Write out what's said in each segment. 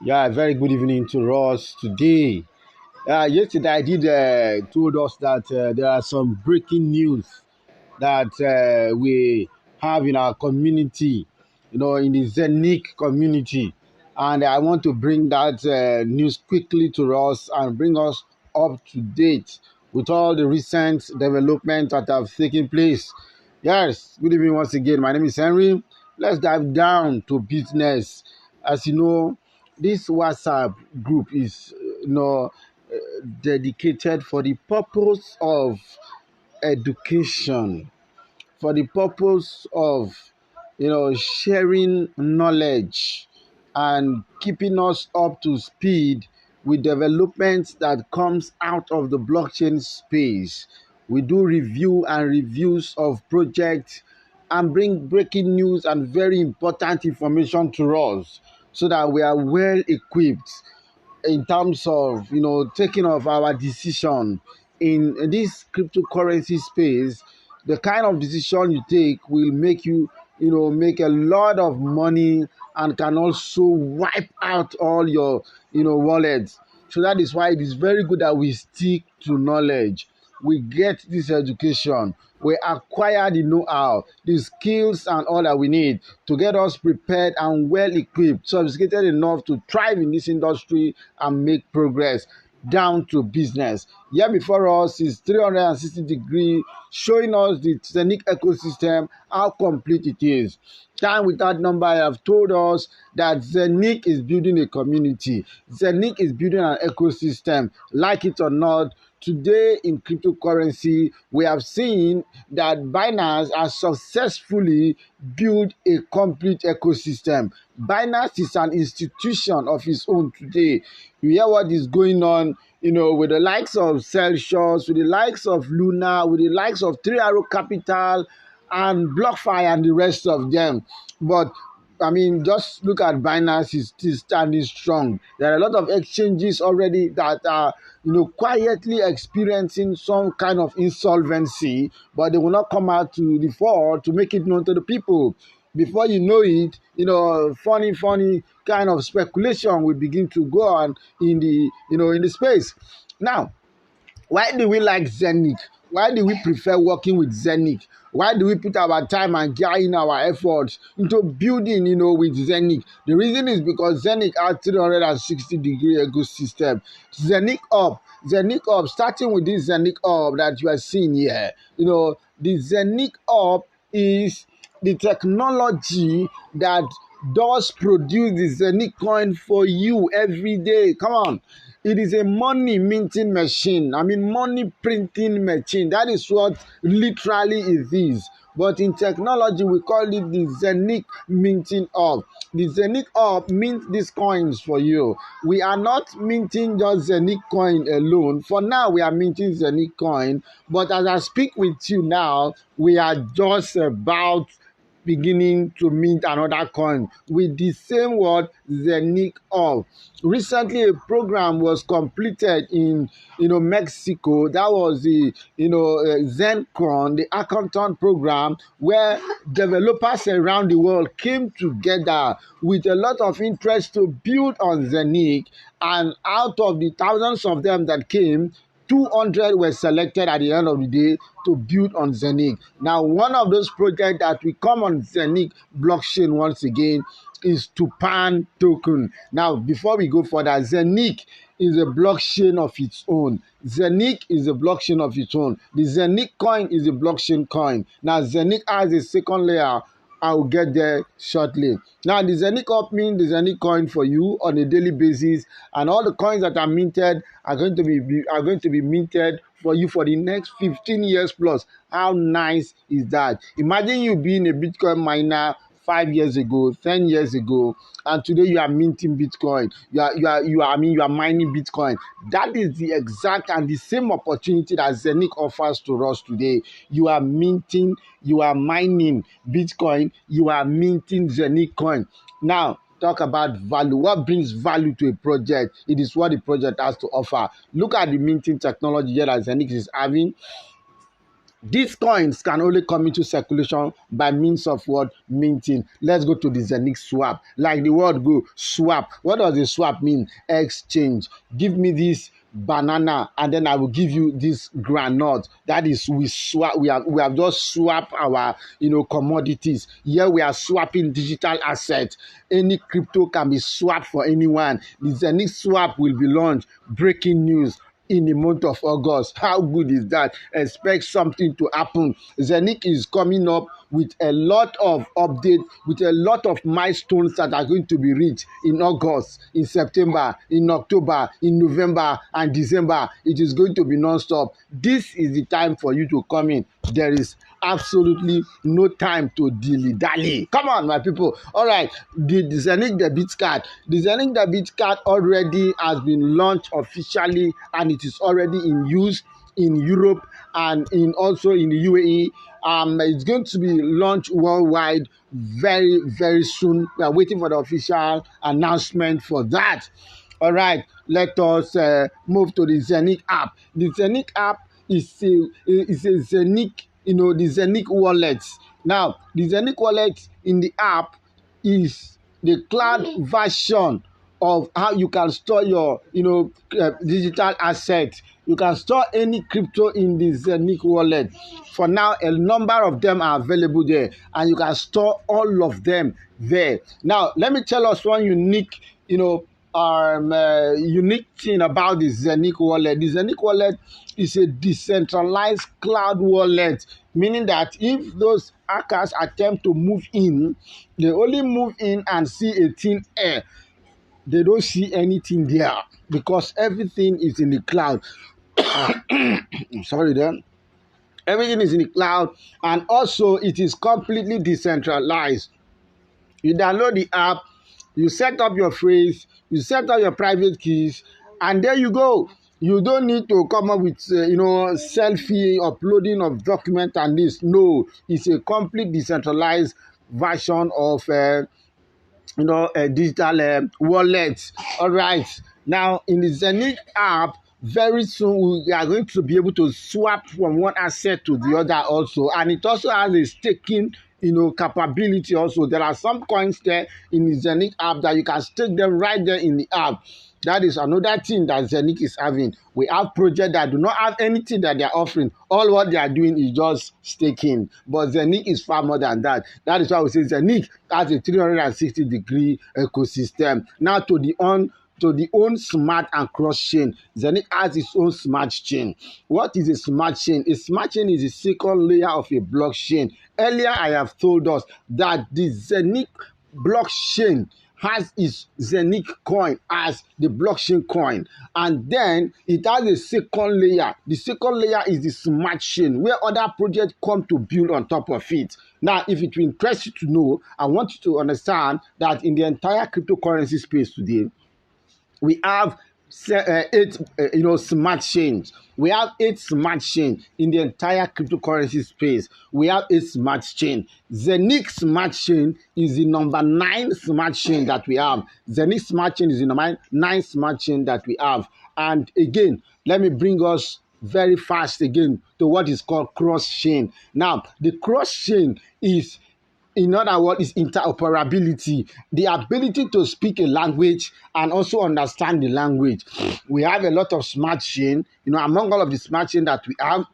Yeah, very good evening to us today. Yesterday I did told us that there are some breaking news that we have in our community, in the Zeniq community, and I want to bring that news quickly to us and bring us up to date with all the recent developments that have taken place. Yes, good evening once again. My name is Henry. Let's dive down to business. As you know, this WhatsApp group is dedicated for the purpose of education, for the purpose of sharing knowledge and keeping us up to speed with developments that comes out of the blockchain space. We do review and reviews of projects and bring breaking news and very important information to us so that we are well equipped in terms of taking of our decision in this cryptocurrency space. The kind of decision you take will make you make a lot of money and can also wipe out all your wallets. So that is why it is very good that we stick to knowledge. We get this education, we acquire the know-how, the skills and all that we need to get us prepared and well equipped, sophisticated enough to thrive in this industry and make progress down to business. Here before us is 360 degree showing us the Zeniq ecosystem, how complete it is. Time without number have told us that Zeniq is building a community. Zeniq is building an ecosystem. Like it or not, today in cryptocurrency, we have seen that Binance has successfully built a complete ecosystem. Binance is an institution of its own today. You hear what is going on, with the likes of Celsius, with the likes of Luna, with the likes of Three Arrow Capital and BlockFi and the rest of them. But I mean, just look at Binance is still standing strong. There are a lot of exchanges already that are, quietly experiencing some kind of insolvency, but they will not come out to the fore to make it known to the people. Before you know it, funny kind of speculation will begin to go on in the space. Now, why do we like Zeniq? Why do we prefer working with Zeniq? Why do we put our time and gear in our efforts into building, with Zeniq? The reason is because Zeniq has 360-degree ecosystem. Zeniq Up, starting with this Zeniq Up that you are seeing here. The Zeniq Up is the technology that does produce the Zeniq coin for you every day. Come on. It is a money minting machine. I mean, money printing machine. That is what literally it is. But in technology, we call it the Zeniq minting up. The Zeniq up mint these coins for you. We are not minting just Zeniq coin alone. For now, we are minting Zeniq coin. But as I speak with you now, we are just about beginning to mint another coin with the same word Zeniq of. Recently, a program was completed in Mexico. That was the Zencron, the hackathon program, where developers around the world came together with a lot of interest to build on Zeniq. And out of the thousands of them that came, 200 were selected at the end of the day to build on Zeniq. Now, one of those projects that will come on Zeniq blockchain once again is Tupan token. Now, before we go further, Zeniq is a blockchain of its own. Zeniq is a blockchain of its own. The Zeniq coin is a blockchain coin. Now, Zeniq has a second layer. I'll get there shortly. Now, the Zeniq up means the Zeniq coin for you on a daily basis, and all the coins that are minted are going to be minted for you for the next 15 years plus. How nice is that? Imagine you being a Bitcoin miner 5 years ago, 10 years ago, and today you are minting Bitcoin. You are mining Bitcoin. That is the exact and the same opportunity that Zeniq offers to us today. You are minting, you are mining Bitcoin, you are minting Zeniq coin. Now, talk about value. What brings value to a project? It is what the project has to offer. Look at the minting technology here that Zeniq is having. These coins can only come into circulation by means of what? Minting. Let's go to the Zeniq swap. Like the word go, swap. What does the swap mean? Exchange. Give me this banana and then I will give you this granite. That is, we swap. We have just swapped our commodities. Here we are swapping digital assets. Any crypto can be swapped for anyone. The Zeniq swap will be launched. Breaking news in the month of August. How good is that? Expect something to happen. Zeniq is coming up with a lot of updates, with a lot of milestones that are going to be reached in August, in September, in October, in November, and December. It is going to be non-stop. This is the time for you to come in. There is absolutely no time to dilly-dally. Come on, my people. All right, the Zeniq debit card. The Zeniq debit card already has been launched officially, and it is already in use in Europe and also in the UAE. It's going to be launched worldwide very, very soon. We are waiting for the official announcement for that. All right, let us move to the Zeniq app. The Zeniq app is a Zeniq, the Zeniq wallet. Now, the Zeniq wallet in the app is the cloud version of how you can store your digital assets. You can store any crypto in the Zeniq wallet. For now, a number of them are available there, and you can store all of them there. Now, let me tell us one unique unique thing about the Zeniq wallet. The Zeniq wallet is a decentralized cloud wallet, meaning that if those hackers attempt to move in, they only move in and see a thin air. They don't see anything there because everything is in the cloud. Sorry then. Everything is in the cloud, and also it is completely decentralized. You download the app, you set up your phrase, you set up your private keys, and there you go. You don't need to come up with selfie uploading of document and this. No, it's a complete decentralized version of a digital wallet. All right, now in the Zeniq app, very soon we are going to be able to swap from one asset to the other also, and it also has a staking capability also. There are some coins there in the Zeniq app that you can stake them right there in the app. That is another thing that Zeniq is having. We have projects that do not have anything that they are offering. All what they are doing is just staking. But Zeniq is far more than that. That is why we say Zeniq has a 360-degree ecosystem. Now to the own smart and cross chain. Zeniq has its own smart chain. What is a smart chain? A smart chain is the second layer of a blockchain. Earlier, I have told us that the Zeniq blockchain has its Zeniq coin as the blockchain coin, and then it has a second layer. The second layer is the smart chain, where other projects come to build on top of it. Now, if it will interest you to know, I want you to understand that in the entire cryptocurrency space today, we have 8 smart chains. We have 8 smart chains in the entire cryptocurrency space. We have 8 smart chain. Zeniq smart chain is the number 9 smart chain that we have. Zeniq smart chain is the number 9 smart chain that we have. And again, let me bring us very fast again to what is called cross chain. Now, the cross chain is, in other words, is interoperability, the ability to speak a language and also understand the language. We have a lot of smart chain. Among all of the smart chain that we have,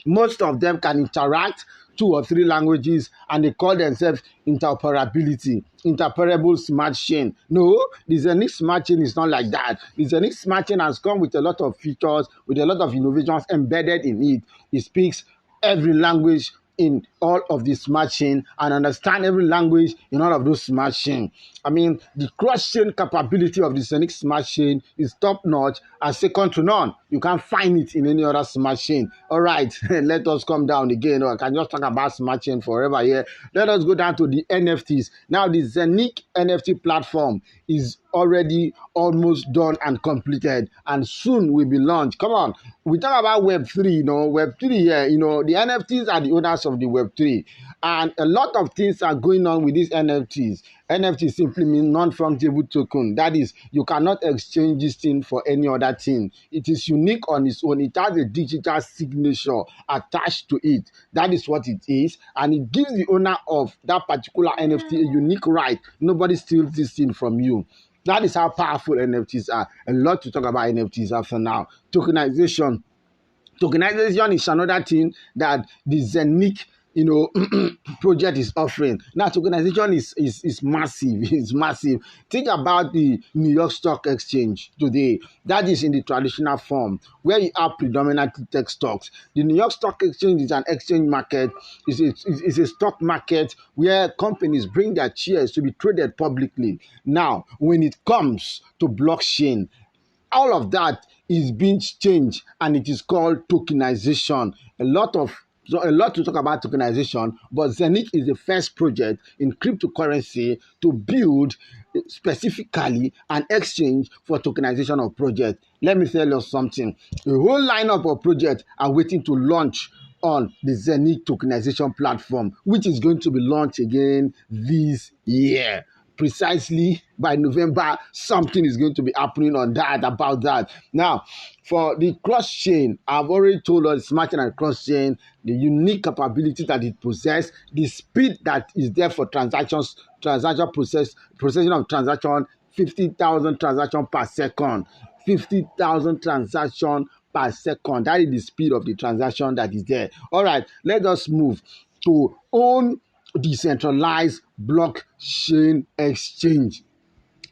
most of them can interact 2 or 3 languages, and they call themselves interoperability, interoperable smart chain. No, the Zeniq smart chain is not like that. The Zeniq smart chain has come with a lot of features, with a lot of innovations embedded in it. It speaks every language in all of the smart chain and understand every language in all of those smart chain. I mean, the cross-chain capability of the Zeniq smart chain is top-notch and second to none. You can't find it in any other smart chain. All right, let us come down again. I can just talk about smart chain forever here. Let us go down to the NFTs. Now, the Zeniq NFT platform is already almost done and completed, and soon will be launched. Come on, we talk about Web3, Web3 here, the NFTs are the owners of the Web3, and a lot of things are going on with these NFTs. NFT simply means non-fungible token. That is, you cannot exchange this thing for any other thing. It is unique on its own. It has a digital signature attached to it. That is what it is. And it gives the owner of that particular NFT a unique right. Nobody steals this thing from you. That is how powerful NFTs are. A lot to talk about NFTs after now. Tokenization. Tokenization is another thing that the Zeniq project is offering. Now, tokenization is massive. It's massive. Think about the New York Stock Exchange today. That is in the traditional form where you have predominantly tech stocks. The New York Stock Exchange is an exchange market. It's a stock market where companies bring their shares to be traded publicly. Now, when it comes to blockchain, all of that is being changed, and it is called tokenization. A lot to talk about tokenization, but Zeniq is the first project in cryptocurrency to build specifically an exchange for tokenization of projects. Let me tell you something. A whole lineup of projects are waiting to launch on the Zeniq tokenization platform, which is going to be launched again this year. Precisely by November, something is going to be happening on that, about that. Now, for the cross chain, I've already told us smart chain and cross chain, the unique capability that it possesses, the speed that is there for transaction processing of transaction, 50,000 transactions per second. 50,000 transactions per second. That is the speed of the transaction that is there. All right, let us move to own decentralized blockchain exchange.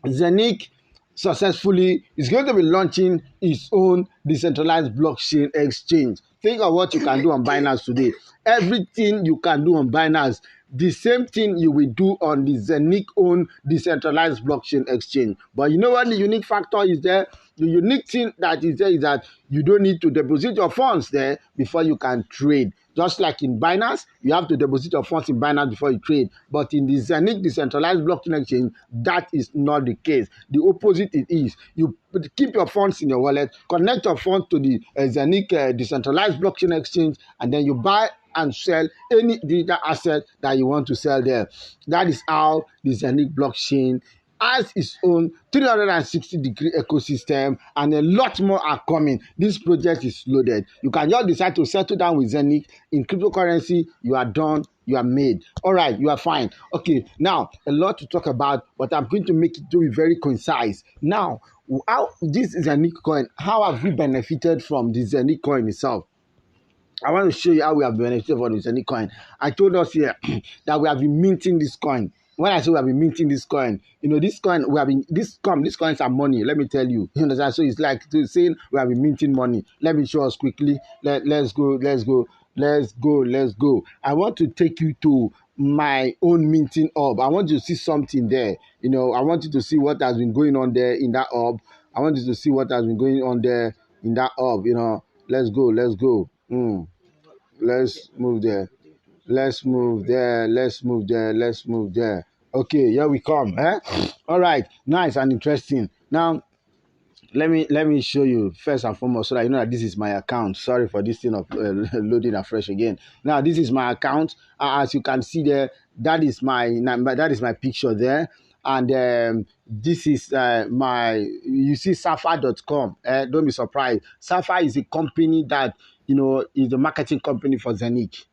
Zeniq successfully is going to be launching its own decentralized blockchain exchange. Think of what you can do on Binance today. Everything you can do on Binance, the same thing you will do on the Zeniq own decentralized blockchain exchange. But you know what the unique factor is there? The unique thing that is there is that you don't need to deposit your funds there before you can trade. Just like in Binance, you have to deposit your funds in Binance before you trade. But in the Zeniq decentralized blockchain exchange, that is not the case. The opposite it is. You keep your funds in your wallet, connect your funds to the Zeniq decentralized blockchain exchange, and then you buy and sell any digital asset that you want to sell there. That is how the Zeniq blockchain has its own 360-degree ecosystem, and a lot more are coming. This project is loaded. You can just decide to settle down with Zeniq in cryptocurrency. You are done. You are made. All right, you are fine. Okay, now a lot to talk about, but I'm going to make it to be very concise. Now, how this is Zeniq coin? How have we benefited from the Zeniq coin itself? I want to show you how we have benefited from the Zeniq coin. I told us here that we have been minting this coin. When I say we have been minting this coin, this coin, these coins are money. Let me tell you. You understand? So it's like saying we have been minting money. Let me show us quickly. Let's go. I want to take you to my own minting hub. I want you to see something there. I want you to see what has been going on there in that hub. I want you to see what has been going on there in that hub. Let's go. Let's move there. Let's move there. Okay, here we come. All right, nice and interesting. Now, let me show you first and foremost so that you know that this is my account. Sorry for this thing of loading afresh again. Now, this is my account. As you can see there, that is my picture there. And this is you see Sapphire.com. Don't be surprised. Sapphire is a company that is the marketing company for Zeniq.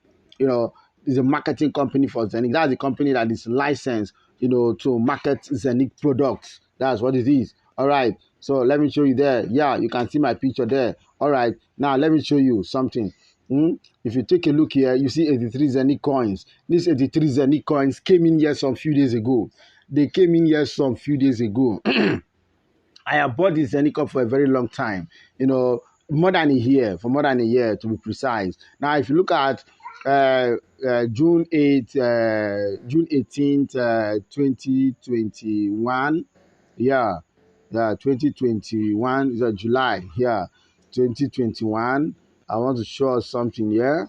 Is a marketing company for Zeniq. That's the company that is licensed, to market Zeniq products. That's what it is. All right. So let me show you there. Yeah, you can see my picture there. All right. Now let me show you something. If you take a look here, you see 83 Zeniq coins. These 83 Zeniq coins came in here some few days ago. They came in here some few days ago. I have bought this Zeniq for a very long time. More than a year, to be precise. Now, if you look at June 18th, 2021, 2021 is July, 2021. I want to show us something here.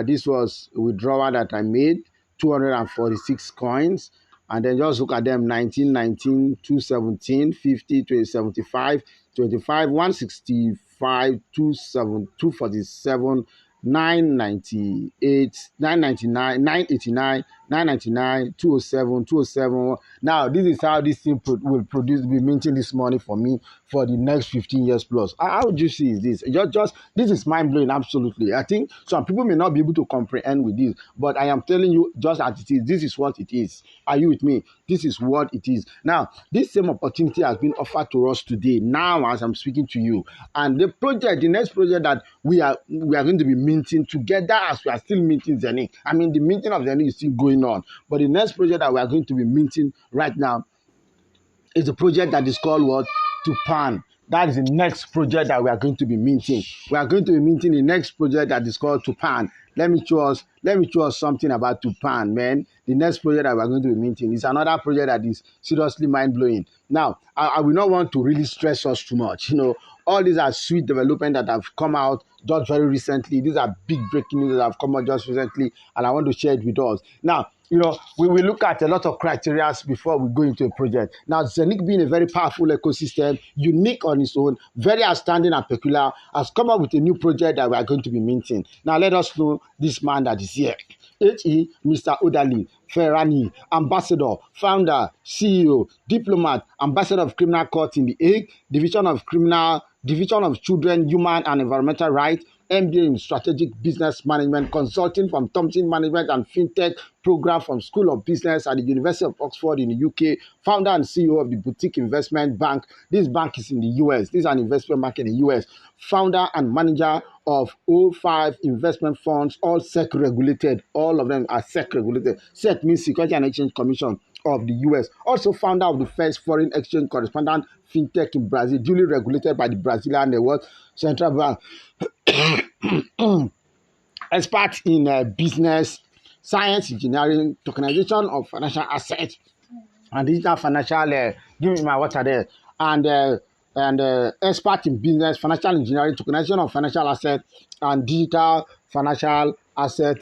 This was a withdrawal that I made, 246 coins. and then just look at them: 19, 19, 217, 50, 75, 25, 165, 27, 247, 998, 999, 989, 999, 207, 207. Now, this is how this thing will be minting this money for me for the next 15 years plus. How would you see this? Just this is mind blowing, absolutely. I think some people may not be able to comprehend with this, but I am telling you, just as it is, this is what it is. Are you with me? This is what it is. Now, this same opportunity has been offered to us today, now as I'm speaking to you. And the next project that we are going to be minting together, as we are still minting Zeniq. I mean, the minting of Zeniq is still going on, but the next project that we are going to be minting right now is a project that is called what? Tupan. That is the next project that we are going to be minting. We are going to be minting the next project that is called Tupan. Let me show us something about Tupan, man. The next project that we are going to be minting is another project that is seriously mind-blowing. Now, I will not want to really stress us too much. All these are sweet developments that have come out just very recently. These are big breaking news that have come out just recently, and I want to share it with us. Now, we will look at a lot of criteria before we go into a project. Now, Zeniq, being a very powerful ecosystem, unique on its own, very outstanding and peculiar, has come up with a new project that we are going to be minting. Now, let us know this man that is here. H.E. Mr. Odali Ferrani, ambassador, founder, CEO, diplomat, ambassador of criminal court in The Hague, division of children, human and environmental rights, MBA in strategic business management, consulting from Thompson Management and FinTech program from School of Business at the University of Oxford in the UK, founder and CEO of the Boutique Investment Bank. This bank is in the US. This is an investment bank in the US. Founder and manager of 05 investment funds, all SEC regulated. All of them are SEC regulated. SEC means Security and Exchange Commission of the US. Also founder of the first foreign exchange correspondent FinTech in Brazil, duly regulated by the Brazilian Central Bank. Expert in business, science, engineering, tokenization of financial assets, and digital financial. Give me my water there. And expert in business, financial engineering, tokenization of financial assets, and digital financial asset.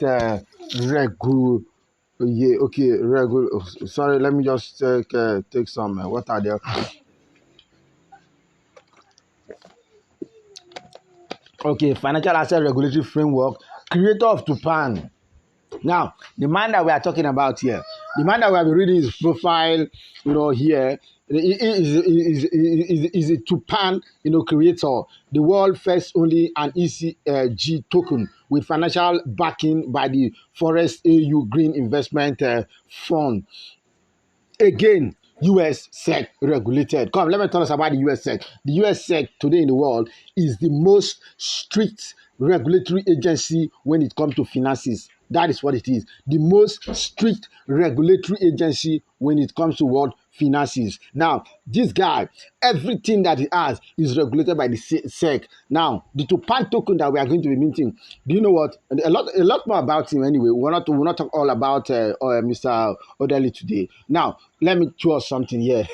Sorry, let me just take some water there. Okay, financial asset regulatory framework, creator of Tupan. Now, the man that we are talking about here, the man that we have been reading his profile, here, is a Tupan, creator, the world first only an ECG token with financial backing by the Forest AU Green Investment Fund. Again, US SEC regulated. Come, let me tell us about the US SEC. The US SEC today in the world is the most strict regulatory agency when it comes to finances. That is what it is. The most strict regulatory agency when it comes to what? Finances. Now, this guy, everything that he has is regulated by the SEC. Now, the Tupan token that we are going to be minting, do you know what? A lot more about him anyway. We'll not talk all about Mr. Odali today. Now, let me show us something here.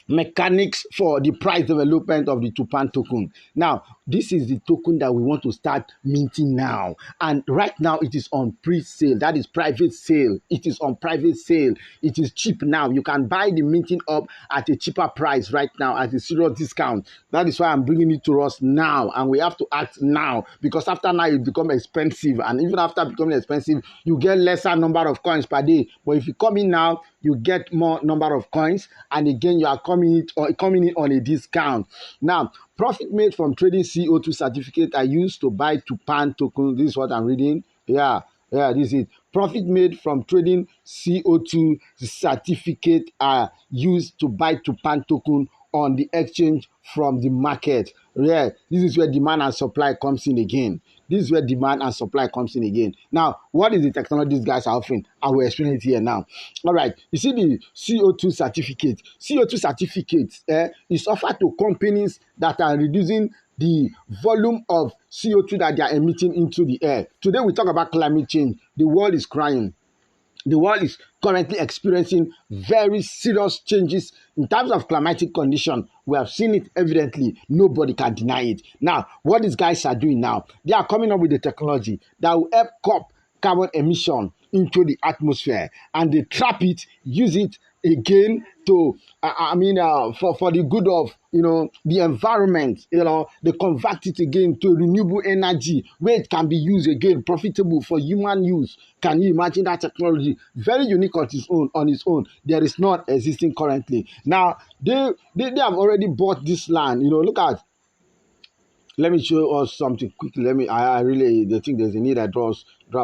Mechanics for the price development of the Tupan token. Now, this is the token that we want to start minting now. And right now, it is on pre-sale. That is private sale. It is on private sale. It is cheap now. You can buy the minting up at a cheaper price right now at a serious discount. That is why I'm bringing it to us now. And we have to act now, because after now, it becomes expensive. And even after becoming expensive, you get lesser number of coins per day. But if you come in now, you get more number of coins. And again, you are coming in on a discount. Now, profit made from trading CO2 certificate are used to buy Tupan token. This is what I'm reading. Yeah, this is it. Profit made from trading CO2 certificate are used to buy Tupan token on the exchange from the market. Yeah, this is where demand and supply comes in again. This is where demand and supply comes in again. Now, what is the technology these guys are offering? I will explain it here now. All right, you see the CO2 certificate. CO2 certificate is offered to companies that are reducing the volume of CO2 that they are emitting into the air. Today, we talk about climate change. The world is crying. The world is currently experiencing very serious changes in terms of climatic condition. We have seen it evidently. Nobody can deny it. Now, what these guys are doing now, they are coming up with the technology that will help curb carbon emission into the atmosphere, and they trap it, use it again to for the good of the environment. They convert it again to renewable energy where it can be used again, profitable for human use. Can you imagine that technology? Very unique on its own. There is not existing currently. Now they have already bought this land. Look at, let me show us something quickly. I really think there's a need that draw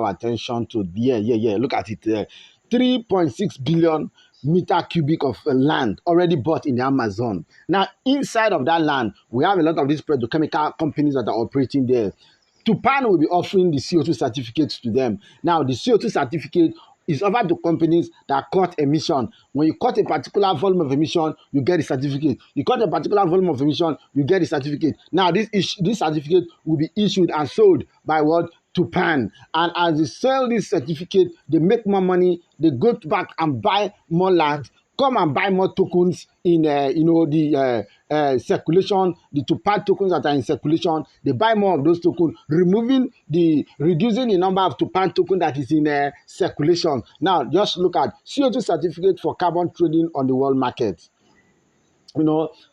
attention to. Yeah. Look at it there. 3.6 billion meter cubic of land already bought in the Amazon. Now, inside of that land, we have a lot of these petrochemical companies that are operating there. Tupan will be offering the CO2 certificates to them. Now, the CO2 certificate is offered to companies that cut emission. When you cut a particular volume of emission, you get a certificate. You cut a particular volume of emission, you get a certificate. Now, this certificate will be issued and sold by what? Tupan. And as they sell this certificate, they make more money. They go back and buy more land, come and buy more tokens in the circulation, the Tupan tokens that are in circulation. They buy more of those tokens, reducing the number of Tupan tokens that is in circulation. Now, just look at CO2 certificate for carbon trading on the world market.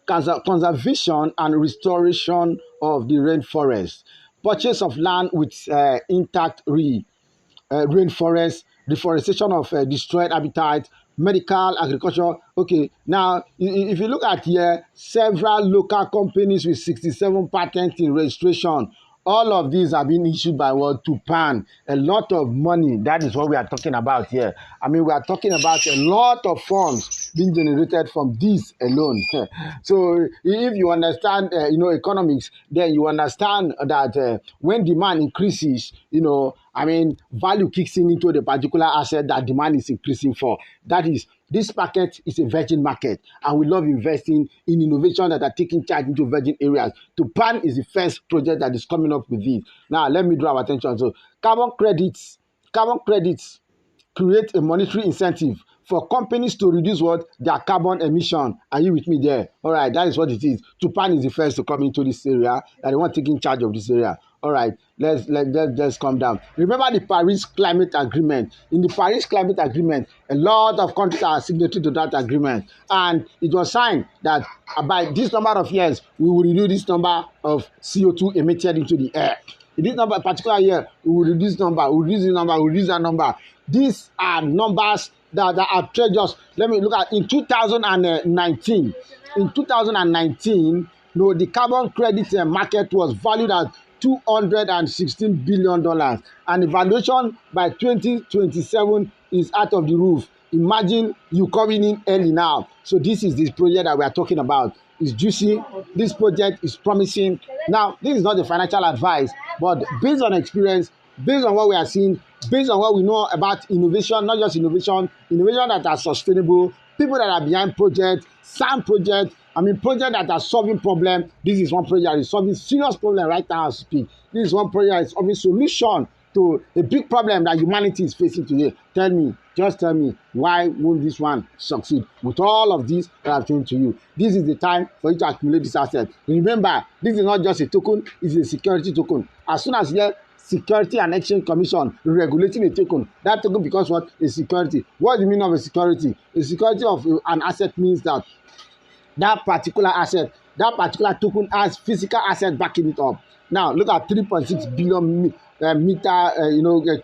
Conservation and restoration of the rainforest, purchase of land with intact rainforest, deforestation of destroyed habitat, medical, agriculture. Okay, now if you look at here, several local companies with 67 patents in registration. All of these are being issued by what? Tupan. A lot of money. That is what we are talking about here. We are talking about a lot of funds being generated from this alone. So if you understand, economics, then you understand that when demand increases, value kicks in into the particular asset that demand is increasing for. That is, this market is a virgin market, and we love investing in innovation that are taking charge into virgin areas. Tupan is the first project that is coming up with this. Now, let me draw our attention. So, carbon credits create a monetary incentive for companies to reduce their carbon emission. Are you with me there? All right, that is what it is. Tupan is the first to come into this area, and they want taking charge of this area. All right, let's calm down. Remember the Paris Climate Agreement. In the Paris Climate Agreement, a lot of countries are signatory to that agreement, and it was signed that by this number of years, we will reduce this number of CO2 emitted into the air. In this particular year, we will reduce this number, we will reduce this number, we will reduce that number. These are numbers that are treasures. Let me look at in 2019. In 2019, the carbon credit market was valued at $216 billion, and the valuation by 2027 is out of the roof. Imagine you coming in early now. So this is this project that we are talking about. It's juicy. This project is promising. Now, this is not a financial advice, but based on experience, based on what we are seeing, based on what we know about innovation, not just innovation that are sustainable, people that are behind projects, sound projects, projects that are solving problems. This is one project that is solving serious problem right now as we speak. This is one project that is offering solution to a big problem that humanity is facing today. Just tell me, why won't this one succeed with all of this that I've shown to you? This is the time for you to accumulate this asset. Remember, this is not just a token, it's a security token. As soon as you Security and Exchange Commission regulating a token, that token becomes what? A security. What do you mean of a security? A security of an asset means that that particular token has physical asset backing it up. Now, look at 3.6 billion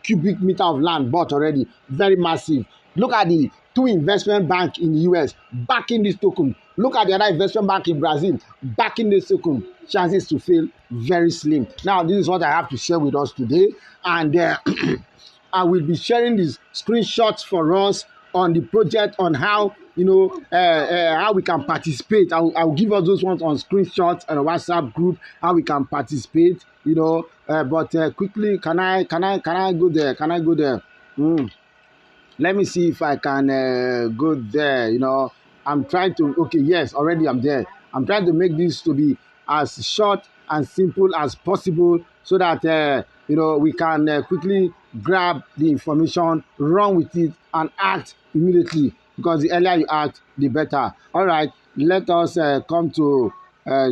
cubic meter of land bought already. Very massive. Look at the two investment banks in the US backing this token. Look at the other investment bank in Brazil backing this token. Chances to fail very slim. Now, this is what I have to share with us today, and I will be sharing these screenshots for us on the project on how how we can participate. I'll give us those ones on screenshots and a WhatsApp group how we can participate. But quickly, can I go there? Can I go there? Let me see if I can go there. I'm trying to. Okay, yes, already I'm there. I'm trying to make this to be as short and simple as possible so that we can quickly grab the information, run with it, and act immediately. Because the earlier you act, the better. All right, let us come to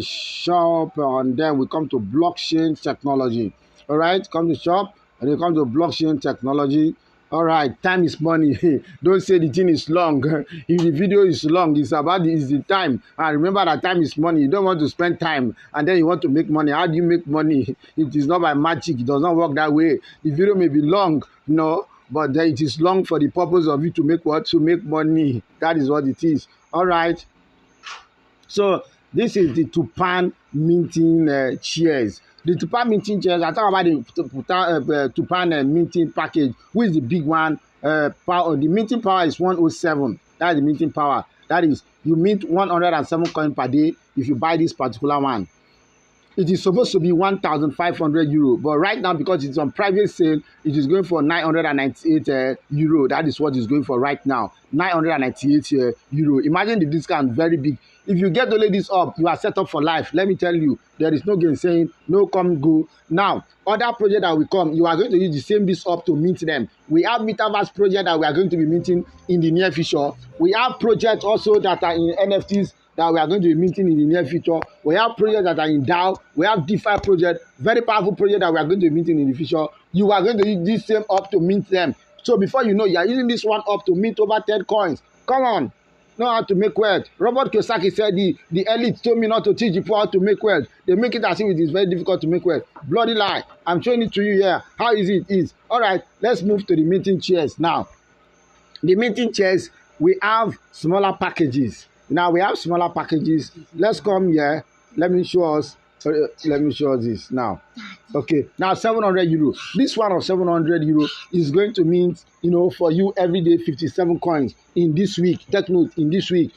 shop, and then we come to blockchain technology. All right, come to shop, and then come to blockchain technology. All right, time is money. Don't say the thing is long. If the video is long, it's the time. And remember that time is money. You don't want to spend time and then you want to make money. How do you make money? It is not by magic. It does not work that way. The video may be long, no, but then it is long for the purpose of you to make what? To make money. That is what it is. All right. So this is the Tupan minting shares. The Tupan minting shares, I talk about the Tupan minting package, which is the big one. The minting power is 107. That is the minting power. That is, you mint 107 coins per day if you buy this particular one. It is supposed to be 1,500 euro, but right now, because it's on private sale, it is going for 998 euro. That is what it's going for right now, 998 euro. Imagine the discount, very big. If you get only this up, you are set up for life. Let me tell you, there is no gain saying, no come, go. Now, other project that will come, you are going to use the same this up to mint them. We have metaverse project that we are going to be minting in the near future. We have projects also that are in NFTs that we are going to be minting in the near future. We have projects that are in DAO. We have DeFi project, very powerful project that we are going to be minting in the future. You are going to use this same up to mint them. So before you know, you are using this one up to mint over 10 coins. Come on. Know how to make wealth. Robert Kiyosaki said the elite told me not to teach the poor how to make wealth. They make it as if it is very difficult to make wealth. Bloody lie. I'm showing it to you here. How easy it is. All right, let's move to the minting shares now. The minting shares, we have smaller packages. Now we have smaller packages. Let's come here. Let me show us this now. Okay, now 700 euro. This one of 700 euro is going to mean, for you every day 57 coins in this week. Take note, in this week,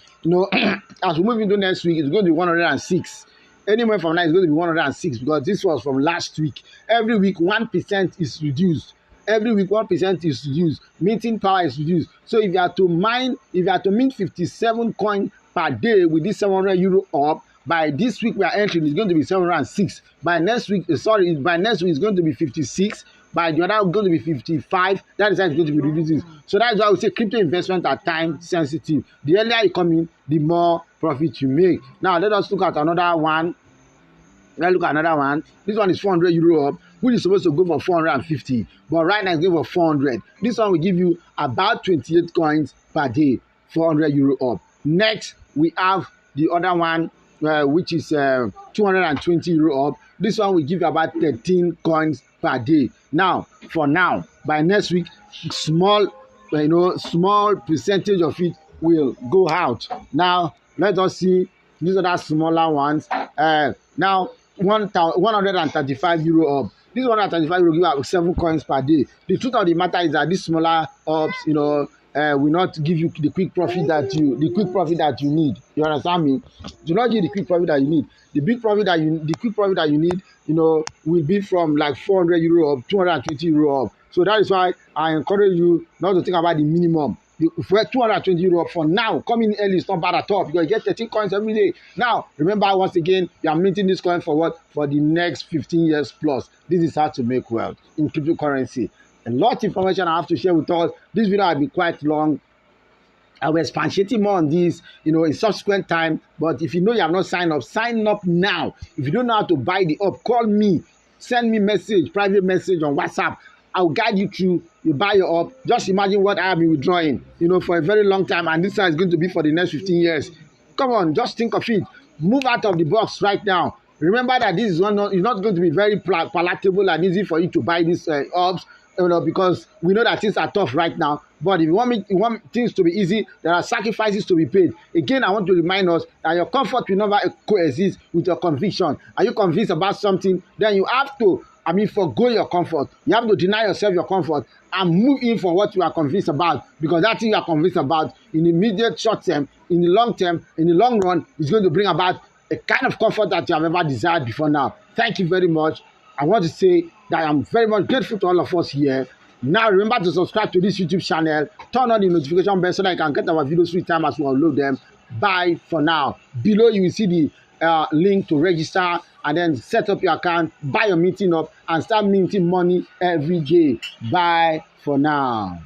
as we move into next week, it's going to be 106. Anywhere from now, it's going to be 106 because this was from last week. Every week, 1% is reduced. Every week 1% is reduced. Minting power is reduced. So if you are to mint 57 coins per day with this 700 euro up, by this week we are entering, it's going to be 706. By next week, it's going to be 56. By the other, it's going to be 55. That is how it's going to be reducing. So that's why we say crypto investment are time sensitive. The earlier you come in, the more profit you make. Now let us look at another one. This one is 400 euro up, which is supposed to go for 450, but right now it's going for 400. This one will give you about 28 coins per day, 400 euro up. Next, we have the other one, which is 220 euro up. This one will give you about 13 coins per day. Now, by next week, small percentage of it will go out. Now, let us see these other smaller ones. Now, 135 euro up. This 135 euro give out 7 coins per day. The truth of the matter is that these smaller ups, will not give you the quick profit that you need. You understand me? Do not give the quick profit that you need. The quick profit that you need, will be from like 400 euro up, 220 euro up. So that is why I encourage you not to think about the minimum. For 220 euro up for now, coming early is not bad at all because you get 13 coins every day. Now, remember once again, you are minting this coin for what? For the next 15 years plus. This is how to make wealth in cryptocurrency. A lot of information I have to share with us. This video will be quite long. I will expatiate more on this, in subsequent time. But if you know you have not signed up, sign up now. If you don't know how to buy the up, call me. Send me private message on WhatsApp. I'll guide you through. You buy your up. Just imagine what I have been withdrawing, for a very long time. And this is going to be for the next 15 years. Come on, just think of it. Move out of the box right now. Remember that this is not going to be very palatable and easy for you to buy these ups. Because we know that things are tough right now. But if you want things to be easy, there are sacrifices to be paid. Again, I want to remind us that your comfort will never coexist with your conviction. Are you convinced about something? Then you have to, forgo your comfort. You have to deny yourself your comfort and move in for what you are convinced about. Because that thing you are convinced about in the immediate short term, in the long term, in the long run, is going to bring about a kind of comfort that you have ever desired before now. Thank you very much. I want to say that I'm very much grateful to all of us here. Now remember to subscribe to this YouTube channel. Turn on the notification bell so that you can get our videos every time as we upload them. Bye for now. Below you will see the link to register and then set up your account, buy your minting up and start minting money every day. Bye for now.